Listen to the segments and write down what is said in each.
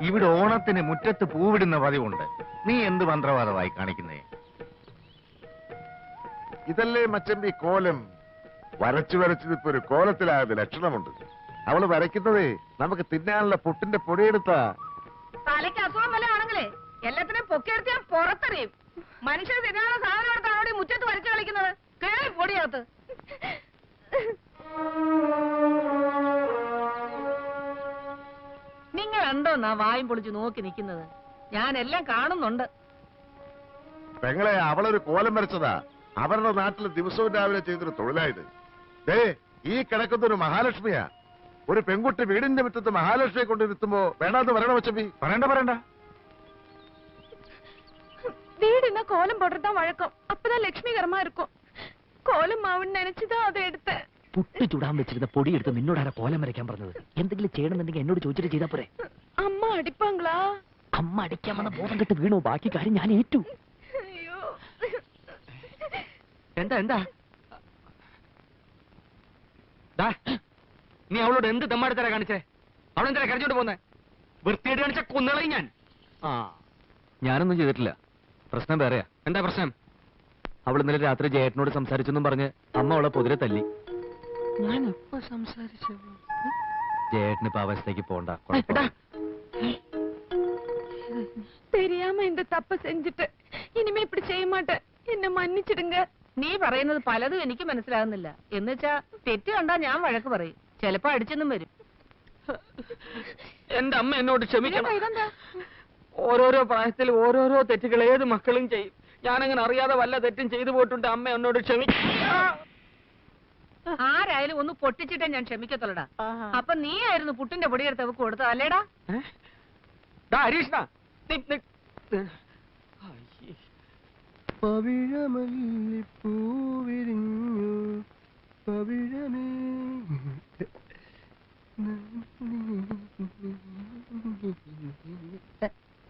ഇവിടെ ഓണത്തിന് മുറ്റത്ത് പൂവിടുന്ന പതിവുണ്ട്. നീ എന്ത് മന്ത്രവാദമായി കാണിക്കുന്നേ? ഇതല്ലേ മച്ചമ്പി കോലം? വരച്ചു വരച്ചതിപ്പോ ഒരു കോലത്തിലായത് ലക്ഷണമുണ്ട്. അവള് വരയ്ക്കുന്നതേ നമുക്ക് തിന്നാനുള്ള പുട്ടിന്റെ പൊടിയെടുത്താ. തലയ്ക്ക് അസുഖം വല്ല ആണെങ്കിലേ എല്ലാത്തിനും പൊക്കിയെടുത്ത് ഞാൻ പുറത്തെറിയും. മനുഷ്യർ തിന്നാനുള്ള സാധനം എടുത്താണ് അവിടെ മുറ്റത്ത് വരച്ചു കളിക്കുന്നത്. കേറി പൊടിയകത്ത്. നിങ്ങൾ എന്തോന്നാ വായും പൊളിച്ച് നോക്കി നിൽക്കുന്നത്? ഞാൻ എല്ലാം കാണുന്നുണ്ട്. പെങ്ങളെ, അവളൊരു കോലം വരച്ചതാ. അവരുടെ നാട്ടിൽ ദിവസവും രാവിലെ ചെയ്തൊരു തൊഴിലായത്. ഈ കിടക്കുന്നൊരു മഹാലക്ഷ്മിയാ. ഒരു പെൺകുട്ടി വീടിന്റെ മുറ്റത്ത് മഹാലക്ഷ്മിയെ കൊണ്ടിരുത്തുമ്പോ വേണ്ടാന്ന് പറയണ മച്ചമ്പി? പറയണ്ട. வீடுனா கோலம் போடுறதுதான் வழக்கம். அப்பதான் லட்சுமிகரமா இருக்கும். கோலம் மாவுன்னு நினைச்சுதான் அதை எடுத்தேன். പുട്ട് ചുടാൻ വെച്ചിരുന്ന പൊടി എടുത്ത് നിന്നോടാണ് കോലം വരയ്ക്കാൻ പറഞ്ഞത്. എന്തെങ്കിലും ചെയ്യണമെന്നുണ്ടെങ്കിൽ എന്നോട് ചോദിച്ചിട്ട് ചെയ്താ പോരെ? അമ്മ അടിപ്പാங்களா? അമ്മ അടിക്കാൻ വന്ന ബോധം കെട്ട് വീണു. ബാക്കി കാര്യം ഞാൻ ഏറ്റു. എന്താ നീ അവളോട് എന്ത് തെമ്മാടിത്തരാ കാണിച്ചേ? അവളെന്താ കരഞ്ഞോണ്ട് പോന്നെ? വൃത്തിയായിട്ട് കാണിച്ച കൊന്നുകളയും ഞാൻ. ഞാനൊന്നും ചെയ്തിട്ടില്ല. പ്രശ്നം വേറെയാ. എന്താ പ്രശ്നം? അവൾ ഇന്നലെ രാത്രി ജയേട്ടനോട് സംസാരിച്ചെന്നും പറഞ്ഞ് അമ്മ അവളെ പൊതിരെ തല്ലി. ഞാൻ എപ്പോ സംസാരിച്ചു? ജയേട്ടന് ഇപ്പൊ അവസ്ഥയ്ക്ക് പോണ്ട. தெரியாம இந்த தப்ப செஞ்சுட்டு இனிமே இப்படி செய்ய மாட்டேன். എന്നെ മன்னிച്ചിടുங்க. നീ പറയുന്നത് പലതും എനിക്ക് മനസ്സിലാകുന്നില്ല. എന്നുവെച്ചാ തെറ്റ് കണ്ടാ ഞാൻ വഴക്ക് പറയും. ചിലപ്പോ അടിച്ചെന്നും വരും. എന്റെ അമ്മ എന്നോട് ക്ഷമിക്കണം. ഇതെന്താ? ഓരോരോ പ്രായത്തിൽ ഓരോരോ തെറ്റുകൾ ഏത് മക്കളും ചെയ്യും. ഞാനങ്ങനെ അറിയാതെ വല്ല തെറ്റും ചെയ്തു പോയിട്ടുണ്ട്. അമ്മ എന്നോട് ആരായാലും ഒന്ന് പൊട്ടിച്ചിട്ടേ ഞാൻ ക്ഷമിക്കത്തുള്ളടാ. അപ്പൊ നീ ആയിരുന്നു പുട്ടിന്റെ പൊടിയെടുത്ത് അവക്ക് കൊടുത്തത് അല്ലേടാ? ഹരീഷ്ണ,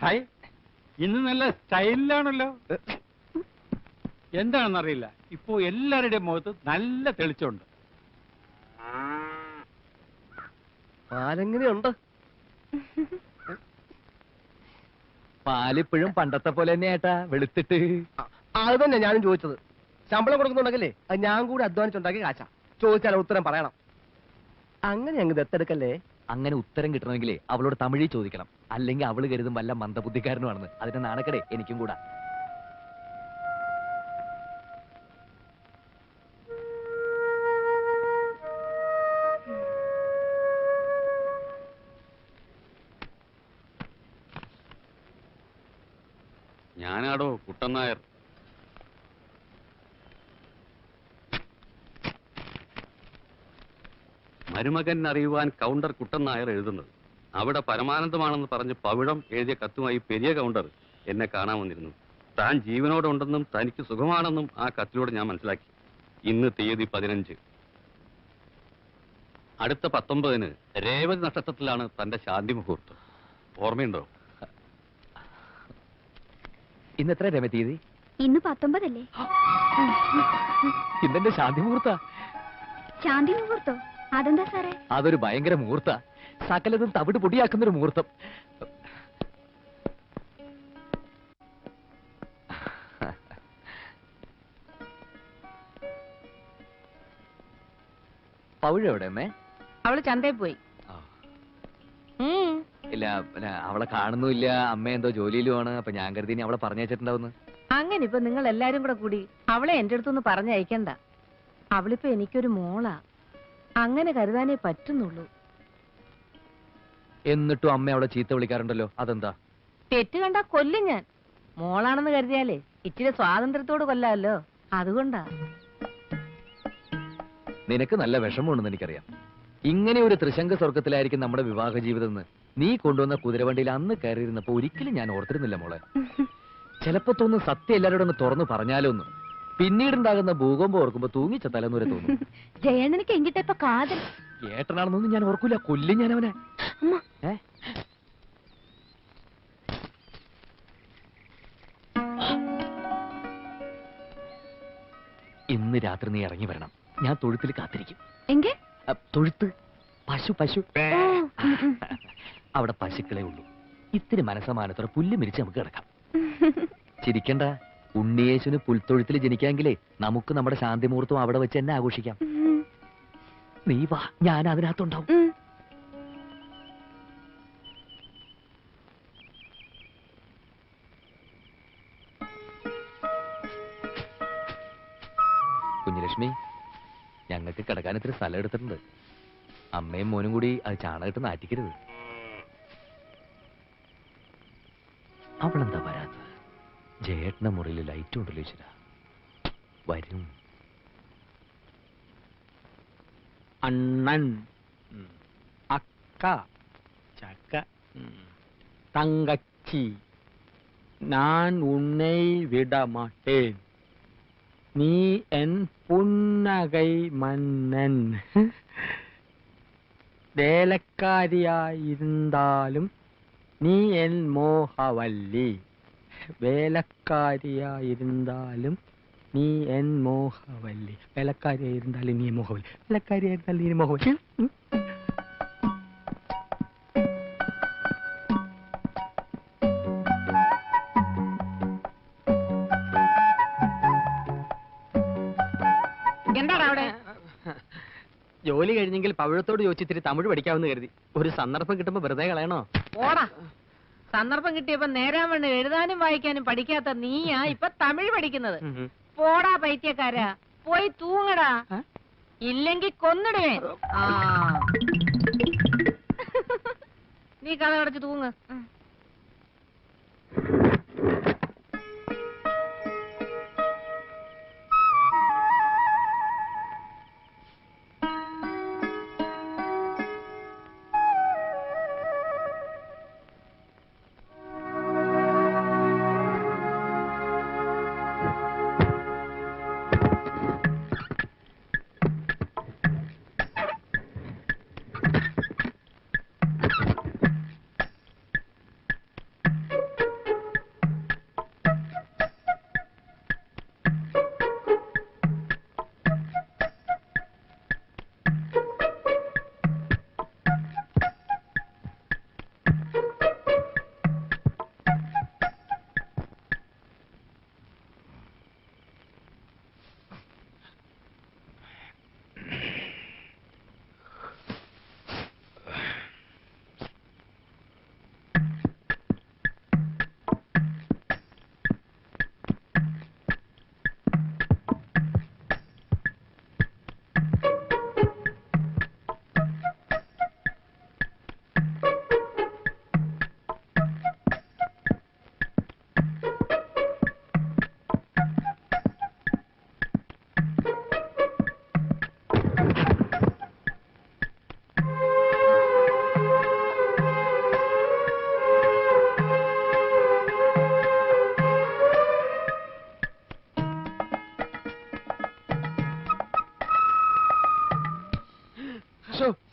ഹായ്, ഇന്ന് നല്ല സ്റ്റൈലിലാണല്ലോ. എന്താണെന്നറിയില്ല, ഇപ്പോ എല്ലാവരുടെയും മുഖത്ത് നല്ല തെളിച്ചുണ്ട്. പാലെങ്ങനെയുണ്ട്? പാലിപ്പോഴും പണ്ടത്തെ പോലെ തന്നെ ഏട്ടാ, വെളുത്തിട്ട്. അത് തന്നെ ഞാനും ചോദിച്ചത്. ശമ്പളം കൊടുക്കുന്നുണ്ടെങ്കിലേ അത് ഞാൻ കൂടി അധ്വാനിച്ചുണ്ടാക്കി കാശാ. ചോദിച്ചാൽ ഉത്തരം പറയണം. അങ്ങനെ അങ്ങ് ദത്തെടുക്കല്ലേ. അങ്ങനെ ഉത്തരം കിട്ടണമെങ്കിലേ അവളോട് തമിഴിൽ ചോദിക്കണം. അല്ലെങ്കിൽ അവള് കരുതും വല്ല മന്ദബുദ്ധിക്കാരനുമാണെന്ന്. അതിന്റെ നാണക്കടേ എനിക്കും കൂടാ. ഞാനാടോ കുട്ടൻ നായർ. മരുമകൻ അറിയുവാൻ കൗണ്ടർ കുട്ടൻ നായർ എഴുതുന്നത്. അവിടെ പരമാനന്ദമാണെന്ന് പറഞ്ഞ് പവിഴം എഴുതിയ കത്തുമായി പെരിയ കൗണ്ടർ എന്നെ കാണാൻ വന്നിരുന്നു. താൻ ജീവനോടുണ്ടെന്നും തനിക്ക് സുഖമാണെന്നും ആ കത്തിലൂടെ ഞാൻ മനസ്സിലാക്കി. ഇന്ന് തീയതി 15. അടുത്ത 19-ന് രേവതി നക്ഷത്രത്തിലാണ് തന്റെ ശാന്തി മുഹൂർത്തം. ഓർമ്മയുണ്ടോ? ഇന്ന് എത്ര രമ തീയതി? ഇന്ന് 19 അല്ലേ? ഇന്നെന്റെ ശാന്തി മുഹൂർത്ത. ശാന്തി മുഹൂർത്തോ? അതെന്താ സാറേ? അതൊരു ഭയങ്കര മുഹൂർത്ത. സകലതും തവിട് പൊടിയാക്കുന്നൊരു മുഹൂർത്തം. പൗഴ എവിടെ അമ്മേ? അവള് ചന്തയിൽ പോയി. ഇല്ല, അവളെ കാണുന്നുമില്ല. അമ്മ എന്തോ ജോലിയിലുമാണ്. അപ്പൊ ഞാൻ കരുതി അവളെ പറഞ്ഞയച്ചിട്ടുണ്ടാവുന്നു. അങ്ങനെ ഇപ്പൊ നിങ്ങൾ എല്ലാരും കൂടെ കൂടി അവളെ എന്റെ അടുത്തൊന്ന് പറഞ്ഞയക്കണ്ട. അവളിപ്പോ എനിക്കൊരു മോളാ. അങ്ങനെ കരുതാനേ പറ്റുന്നുള്ളൂ. എന്നിട്ടും അമ്മ അവളെ ചീത്ത വിളിക്കാറുണ്ടല്ലോ, അതെന്താ? തെറ്റ് കണ്ടാ കൊല്ലും ഞാൻ. മോളാണെന്ന് കരുതിയാലേ ഇച്ചിരി സ്വാതന്ത്ര്യത്തോട് കൊല്ലാമല്ലോ, അതുകൊണ്ടാ. നിനക്ക് നല്ല വിഷമമുണ്ടെന്ന് എനിക്കറിയാം. ഇങ്ങനെ ഒരു ത്രിശങ്ക സ്വർഗത്തിലായിരിക്കും നമ്മുടെ വിവാഹ ജീവിതം എന്ന് നീ കൊണ്ടുവന്ന കുതിരവണ്ടിയിൽ അന്ന് കയറിയിരുന്നപ്പോ ഒരിക്കലും ഞാൻ ഓർത്തിരുന്നില്ല മോളെ. ചിലപ്പോ തോന്നുന്നു സത്യം എല്ലാവരോടും ഒന്ന് തുറന്നു പറഞ്ഞാലോന്ന്. പിന്നീടുണ്ടാകുന്ന ഭൂകമ്പം ഓർക്കുമ്പോ തൂങ്ങിച്ച തലനൂരെ തോന്നും. ജയണ്ണനക്ക് എങ്കിട്ടപ്പ കാതൽ ഏട്ടനാണെന്നൊന്നും ഞാൻ ഓർക്കൂല. കൊല്ലും ഞാൻ അവനെ. ഇന്ന് രാത്രി നീ ഇറങ്ങി വരണം. ഞാൻ തൊഴുത്തിൽ കാത്തിരിക്കും. തൊഴുത്ത്? പശു അവിടെ പശുക്കളെ ഉള്ളൂ. ഇത്തിരി മനസ്സമാനത്തോടെ പുല്ല് മിരിച്ച് നമുക്ക് കിടക്കാം. ചിരിക്കണ്ട. ഉണ്ണിയേശുവിന് പുൽത്തൊഴുത്തിൽ ജനിക്കാമെങ്കിലേ നമുക്ക് നമ്മുടെ ശാന്തി മുഹൂർത്തം അവിടെ വെച്ച് തന്നെ ആഘോഷിക്കാം. നീ വാ, ഞാൻ അതിനകത്തുണ്ടാവും. കുഞ്ഞുലക്ഷ്മി, ഞങ്ങൾക്ക് കിടക്കാൻ ഇത്തിരി സ്ഥലം എടുത്തിട്ടുണ്ട്. അമ്മയും മോനും കൂടി അത് ചാണകട്ട് നാറ്റിക്കരുത്. അവളെന്താ വരാത്തത്? ജയേട്ടന്റെ മുറിയിൽ ലൈറ്റ് ഉണ്ടല്ലോ ഈശ്വര. വരും. അണ്ണൻ, അക്ക, ചക്ക, തങ്കച്ചി, நான் உன்னை விட மாட்டேன். நீ என் புன்னகை மன்னன். വേലക്കാരിയായിരുന്നാലും നീ എൻ മോഹവല്ലി. വേലക്കാരിയായിരുന്നാലും നീ എൻ മോഹവല്ലി. വേലക്കാരിയായിരുന്നാലും നീ മോഹവല്ലി. വേലക്കാരിയായിരുന്നാലും നീ മോഹവല്ലി. എന്താടാ അവിടെ? ജോലി കഴിഞ്ഞെങ്കിൽ പവിഴത്തോട് ചോദിച്ചിത്തിരി തമിഴ് പഠിക്കാമെന്ന് കരുതി. ഒരു സന്ദർഭം കിട്ടുമ്പോ വെറുതെ കളയണോ? ഓടാ. സന്ദർഭം കിട്ടിയപ്പോ നേരാൻ വേണ്ടി എഴുതാനും വായിക്കാനും പഠിക്കാത്ത നീയാ ഇപ്പൊ തമിഴ് പഠിക്കുന്നത്. പോടാ പൈത്യക്കാരാ, പോയി തൂങ്ങടാ, ഇല്ലെങ്കി കൊന്നിടുവേ. നീ കഥ അടച്ച് തൂങ്ങ്.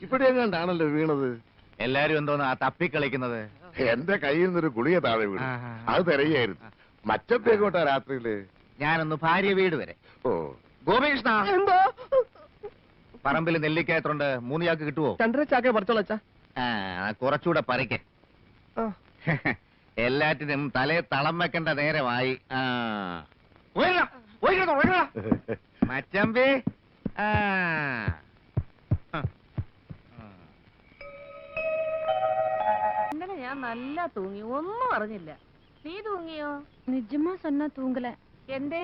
ഇവിടെ എങ്ങാണ്ടാണല്ലോ വീണത്. എല്ലാരും എന്തോന്നാ തപ്പിക്കളിക്കുന്നത്? എന്റെ കയ്യിൽ നിന്നൊരു ഗുളിക താഴെ വീണു. അത് തിരയായിരുന്നു. മറ്റത്തേക്കോട്ടാ രാത്രിയില്. ഞാനൊന്ന് ഭാര്യ വീട് വരെ. ഓ ഗോപികൃഷ്ണ, എന്തോ പറമ്പിൽ നെല്ലിക്കയത്തുണ്ട്. 3 ചാക്ക് കിട്ടുവോ? 2.5 ചാക്ക പറിച്ചോളച്ചാ. കുറച്ചുകൂടെ പറിക്ക. എല്ലാറ്റിനും തലേ തളം വെക്കേണ്ട നേരമായി. മച്ചമ്പി, ഇന്നലെ ഞാൻ നല്ല തൂങ്ങി, ഒന്നും അറിഞ്ഞില്ല. നീ തൂങ്ങിയോ? നിജമാ സൊന്നാ തൂങ്ങല. എന്തേ,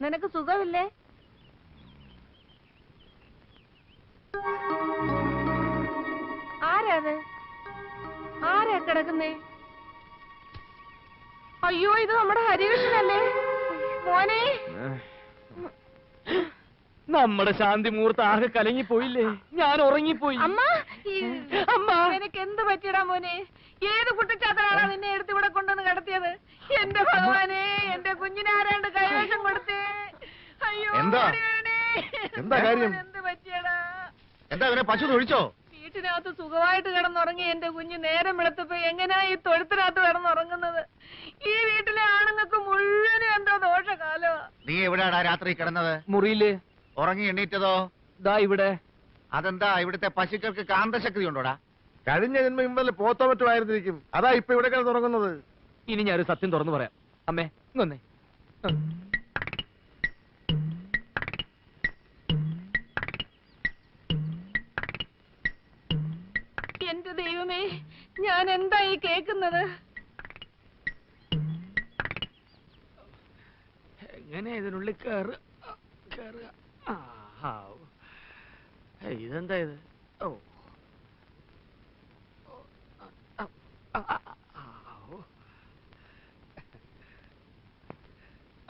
നിനക്ക് സുഖമില്ലേ? ആരാത്? ആരാ കിടക്കുന്നേ? അയ്യോ, ഇത് നമ്മുടെ ഹരികൃഷ്ണനല്ലേ മോനെ? നമ്മുടെ ശാന്തി മുഹൂർത്തം ആകെ കലങ്ങിപ്പോയില്ലേ? ഞാൻ ഉറങ്ങിപ്പോയി. അമ്മ, അമ്മ, നിനക്ക് എന്ത് പറ്റിയടാ മോനെ? ഏത് കുട്ടിച്ചാത്തനാണ് നിന്നെ എടുത്ത് ഇവിടെ കൊണ്ടുവന്ന് കിടത്തിയത്? എന്റെ ഭഗവാനെ, എന്റെ കുഞ്ഞിനെ ആരാണ്ട് കൈവേഷം കൊടുത്തേ. അയ്യോ, എന്താ? എന്താ കാര്യം? എന്ത് പറ്റിയടാ? എന്താ അവനെ പശു തൊഴിച്ചോ? വീട്ടിനകത്ത് സുഖമായിട്ട് കിടന്നുറങ്ങി എന്റെ കുഞ്ഞ് നേരം വെളുത്തപ്പോ എങ്ങനെയാ ഈ തൊഴുത്തിനകത്ത് കിടന്നുറങ്ങുന്നത്? ഈ വീട്ടിലെ ആണുങ്ങൾക്ക് മുഴുവനും എന്തോ ദോഷകാലോ. നീ എവിടെയാടാ രാത്രി കിടന്നത്? മുറിയില്. ഉറങ്ങി എണ്ണീറ്റതോ? ദാ ഇവിടെ. അതെന്താ, ഇവിടുത്തെ പശുക്കൾക്ക് കാന്തശക്തി ഉണ്ടോടാ? കഴിഞ്ഞ ജന്മം ഇന്നലെ പോത്തോ മറ്റുമായിരുന്നിരിക്കും. അതാ ഇപ്പൊ ഇവിടെ കിടന്ന് തുടങ്ങുന്നത്. ഇനി ഞാനൊരു സത്യം തുറന്നു പറയാം. അമ്മേ ഇങ്ങൊന്നേ. എന്റെ ദൈവമേ, ഞാൻ എന്താ ഈ കേക്കുന്നത്? എങ്ങനെ ഇതിനുള്ളിൽ കേറുക? ഇതെന്താ ഇത്? ഓ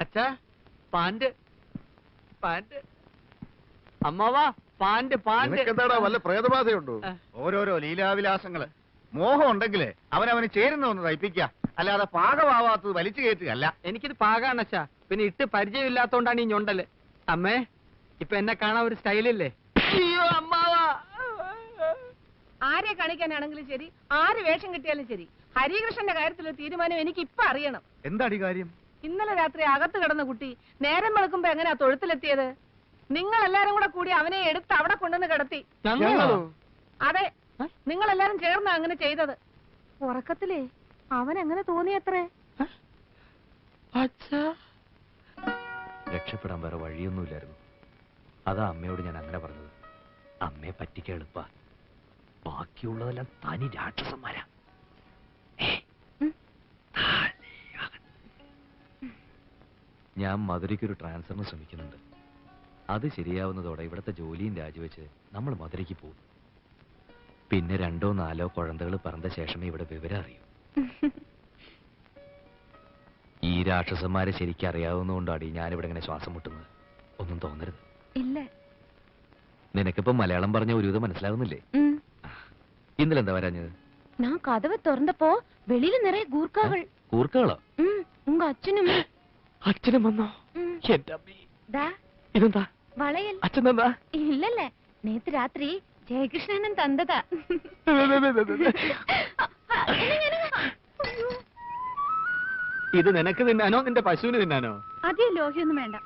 അച്ഛാ, പാന്റ് അമ്മാവാ, പാന്റ് എന്താടാ വല്ല പ്രേതബാധയുണ്ടോ? ഓരോരോ ലീലാവിലാസങ്ങള്. മോഹം ഉണ്ടെങ്കിലേ അവനവന് ചേരുന്ന ഒന്ന് തയ്പ്പിക്ക, അല്ലാതെ പാകമാവാത്തത് വലിച്ചു കയറ്റുകയല്ല. എനിക്കിത് പാകാണ് അച്ഛാ. പിന്നെ ഇട്ട് പരിചയമില്ലാത്തോണ്ടാണ് ഈ ഞൊണ്ടല്. അമ്മേ, ഇപ്പൊ എന്നെ കാണാൻ ഒരു സ്റ്റൈലില്ലേ? അയ്യോ അമ്മാവാ. ആരെ കാണിക്കാനാണെങ്കിലും ശരി, ആര് വേഷം കിട്ടിയാലും ശരി, ഹരികൃഷ്ണന്റെ കാര്യത്തിലൊരു തീരുമാനം എനിക്ക് ഇപ്പൊ അറിയണം. എന്താടി കാര്യം? ഇന്നലെ രാത്രി അകത്ത് കിടന്ന കുട്ടി നേരം വെളുക്കുമ്പോ എങ്ങനെയാ തൊഴുത്തിലെത്തിയത്? നിങ്ങൾ എല്ലാരും കൂടെ കൂടി അവനെ എടുത്ത് അവിടെ കൊണ്ടുവന്ന് കിടത്തി. അതെ, നിങ്ങൾ എല്ലാരും ചേർന്നാ അങ്ങനെ ചെയ്തത്. ഉറക്കത്തിലേ അവൻ എങ്ങനെ തോന്നിയത്രേ? രക്ഷപ്പെടാൻ വേറെ വഴിയൊന്നുമില്ലായിരുന്നു. അതാ അമ്മയോട് ഞാൻ അങ്ങനെ പറഞ്ഞത്. അമ്മയെ പറ്റിക്കാൻ എളുപ്പ, ബാക്കിയുള്ളതെല്ലാം തനി രാക്ഷസന്മാരാ. ഞാൻ മധുരയ്ക്കൊരു ട്രാൻസ്ഫറിന് ശ്രമിക്കുന്നുണ്ട്. അത് ശരിയാവുന്നതോടെ ഇവിടുത്തെ ജോലിയും രാജിവെച്ച് നമ്മൾ മധുരയ്ക്ക് പോകും. പിന്നെ 2 or 4 കുഴന്തകൾ പറഞ്ഞ ശേഷമേ ഇവിടെ വിവരം അറിയൂ. ഈ രാക്ഷസന്മാരെ ശരിക്കും അറിയാവുന്നതുകൊണ്ടാണ് ഞാനിവിടെ ഇങ്ങനെ ശ്വാസം മുട്ടുന്നത്. ഒന്നും തോന്നരുത്. ഇല്ല. നിനക്കിപ്പോ മലയാളം പറഞ്ഞ ഒരുവിധം മനസ്സിലാവുന്നില്ലേ? ഇന്നലെ എന്താ വരാഞ്ഞത്? ഞാൻ കഥവ് തുറന്നപ്പോ വെളിയിൽ നിറയെ ഗൂർക്കകൾ. കൂർക്കകളോ? ഉങ്ക അച്ഛനും വന്നോ? എന്റെ അമ്മേ, ഇതെന്താ വളയൽ? അച്ഛൻ എന്താ? ഇല്ലല്ലേ, നേത്ത് രാത്രി ജയകൃഷ്ണൻ തന്നതാ. ഇത് നിനക്ക് തിന്നാനോ നിന്റെ പശുവിന് തിന്നാനോ? അധികം ലോഹ്യൊന്നും വേണ്ട.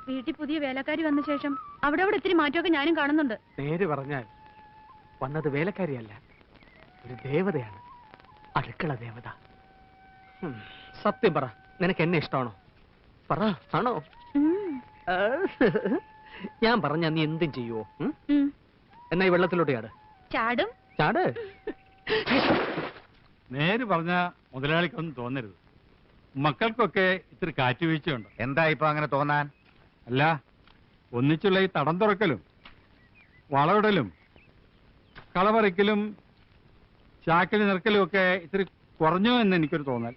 വീട്ടിൽ പുതിയ വേലക്കാരി വന്ന ശേഷം അവിടെ ഇത്തിരി മാറ്റമൊക്കെ ഞാനും കാണുന്നുണ്ട്. നേര് പറഞ്ഞാൽ വന്നത് വേലക്കാരിയല്ല, ഒരു ദേവതയാണ്. അടുക്കള ദേവത. സത്യം പറ, നിനക്ക് എന്നെ ഇഷ്ടമാണോ? പറ, ആണോ? ഞാൻ പറഞ്ഞ നീ എന്തും ചെയ്യുവോ? എന്നാ ഈ വെള്ളത്തിലോട്ട് ചാട്. ചാടും. ചാട്. നേര് പറഞ്ഞ മുതലാളിക്കൊന്നും തോന്നരുത്. മക്കൾക്കൊക്കെ ഇത്തിരി കാറ്റുവീഴ്ചയുണ്ട്. എന്താ ഇപ്പൊ അങ്ങനെ തോന്നാൻ? അല്ല, ഒന്നിച്ചുള്ള ഈ തടം തുറക്കലും വളവിടലും കളപറിക്കലും ചാക്കിൽ നിറക്കലും ഒക്കെ ഇത്തിരി കുറഞ്ഞു എന്ന് എനിക്കൊരു തോന്നൽ.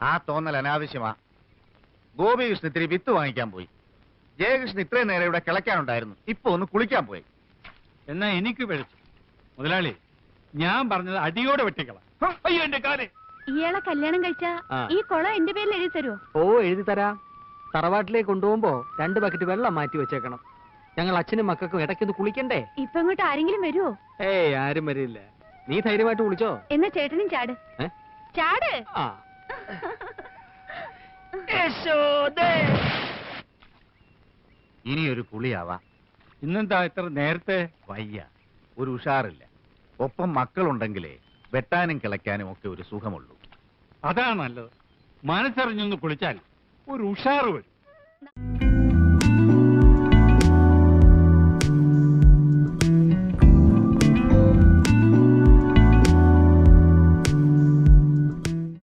ആ തോന്നൽ അനാവശ്യമാ. ഗോപികൃഷ്ണൻ ഇത്തിരി വിത്ത് വാങ്ങിക്കാൻ പോയി. ജയകൃഷ്ണൻ ഇത്രയും നേരം ഇവിടെ കിളയ്ക്കാനുണ്ടായിരുന്നു. ഇപ്പൊ ഒന്ന് കുളിക്കാൻ പോയി. എന്നാ എനിക്ക് പിഴച്ചു. മുതലാളി, ഞാൻ പറഞ്ഞത് അടിയോടെ വെട്ടിക്കള. അയ്യോ എന്റെ കാല്. ഇയാളെ കല്യാണം കഴിച്ച ഈ കുളം എന്റെ പേരിൽ എഴുതി തരുമോ? ഓ, എഴുതി തരാം. തറവാട്ടിലേക്ക് കൊണ്ടുപോകുമ്പോ 2 ബക്കറ്റ് വെള്ളം മാറ്റി വെച്ചേക്കണം. ഞങ്ങൾ അച്ഛനും മക്കൾക്കും ഇടയ്ക്കൊന്ന് കുളിക്കണ്ടേ? ഇപ്പൊ ഇങ്ങോട്ട് ആരെങ്കിലും വരുമോ? ഏയ്, ആരും വരില്ല. നീ ധൈര്യമായിട്ട് കുളിച്ചോ. എന്നാ ചേട്ടനും ചാട്. ചാട്. ഇനിയൊരു കുളിയാവാ. ഇന്നെന്താ ഇത്ര നേരത്തെ? വയ്യ, ഒരു ഉഷാറില്ല. ഒപ്പം മക്കളുണ്ടെങ്കിലേ വെട്ടാനും കിളയ്ക്കാനും ഒക്കെ ഒരു സുഖമുള്ളൂ. അതാണ് നല്ലത്. മനസ്സറിഞ്ഞൊന്ന് കുളിച്ചാൽ ഒരു ഉഷാറ് വരും.